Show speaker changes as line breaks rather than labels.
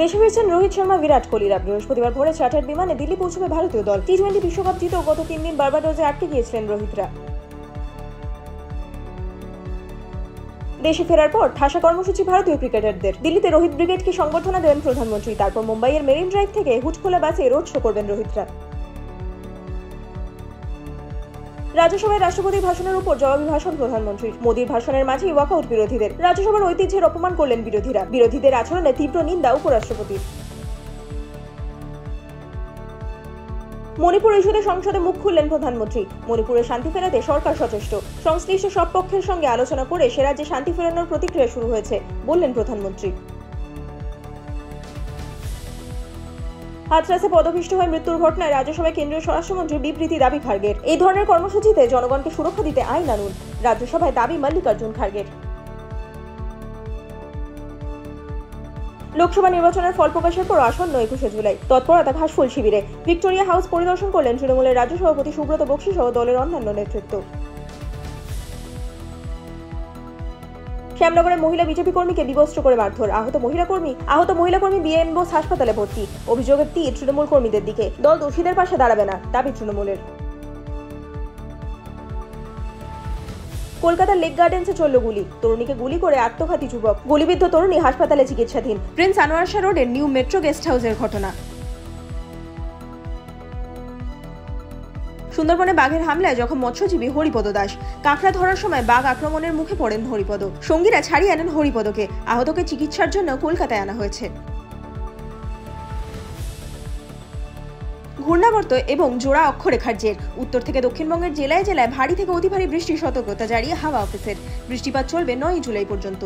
দেশে ফিরছেন রোহিত শর্মা, বিরাট কোহলিরা। বৃহস্পতিবার ভোরে চার্টার্ড বিমানে দিল্লি পৌঁছবে ভারতীয় দল। টি-20 বিশ্বকাপ জিতেও গত 3 দিন বার্বাডোজে আটকে গিয়েছিলেন রোহিতরা। দেশে ফেরার পর ঠাসা কর্মসূচি ভারতীয় ক্রিকেটারদের। দিল্লিতে রোহিত ব্রিগেডকে সংবর্ধনা দেবেন প্রধানমন্ত্রী। তারপর মুম্বাইয়ের মেরিন ড্রাইভ থেকে হুটখোলা বাসে রোড শো করবেন রোহিতরা। রাজ্যসভায় রাষ্ট্রপতির ভাষণের উপর জবাবি ভাষণ প্রধানমন্ত্রীর। মোদীর ভাষণের মাঝেই ওয়াকআউট বিরোধীদের। রাজ্যসভার ঐতিহ্যের অপমান করলেন বিরোধীরা। বিরোধীদের আচরণে তীব্র নিন্দা উপরাষ্ট্রপতির। মণিপুর ইস্যুতে সংসদে মুখ খুললেন প্রধানমন্ত্রী। মণিপুরে শান্তি ফেরাতে সরকার সচেষ্ট। সংশ্লিষ্ট সব পক্ষের সঙ্গে আলোচনা করে সে রাজ্যে শান্তি ফেরানোর প্রতিক্রিয়া শুরু হয়েছে বললেন প্রধানমন্ত্রী। হাথরাসে পদপিষ্ট হয়ে মৃত্যুর ঘটনায় রাজ্যসভায় কেন্দ্রীয় স্বরাষ্ট্রমন্ত্রীর বিবৃতি দাবি খার্গের। এই ধরনের কর্মসূচিতে জনগণকে সুরক্ষা দিতে আইন আনুন, রাজ্যসভায় দাবি মল্লিকার্জুন খার্গের। লোকসভা নির্বাচনের ফল প্রকাশের পর আসন্ন 21শে জুলাই তৎপরতা ঘাসফুল শিবিরে। ভিক্টোরিয়া হাউস পরিদর্শন করলেন তৃণমূলের রাজ্য সভাপতি সুব্রত বক্সি সহ দলের অন্যান্য নেতৃত্ব। শ্যামনগরে মহিলা বিজেপি কর্মীকে বিবস্ত্র করে মারধর। আহত মহিলা কর্মী বিএম বোস হাসপাতালে ভর্তি। অভিযোগের তীর তৃণমূল কর্মীদের দিকে। দল দোষীদের পাশে দাঁড়াবে না, দাবি তৃণমূলের। কলকাতার লেক গার্ডেন্সে চলল গুলি। তরুণীকে গুলি করে আত্মঘাতী যুবক। গুলিবিদ্ধ তরুণী হাসপাতালে চিকিৎসাধীন। প্রিন্স আনোয়ার শাহ রোডের নিউ মেট্রো গেস্ট হাউসের ঘটনা। সুন্দরবনে বাঘের হামলায় জখম মৎস্যজীবী হরিপদ দাস। কাঁকড়া ধরার সময় বাঘ আক্রমণের মুখে পড়েন হরিপদ। সঙ্গীরা ছাড়িয়ে আনেন হরিপদকে। আহতকে চিকিৎসার জন্য কলকাতায় আনা হয়েছে। ঘূর্ণাবর্ত এবং জোড়া অক্ষরেখার জের। উত্তর থেকে দক্ষিণবঙ্গের জেলায় জেলায় ভারী থেকে অতি ভারী বৃষ্টির সতর্কতা জারি হাওয়া অফিসের। বৃষ্টিপাত চলবে 9 জুলাই পর্যন্ত।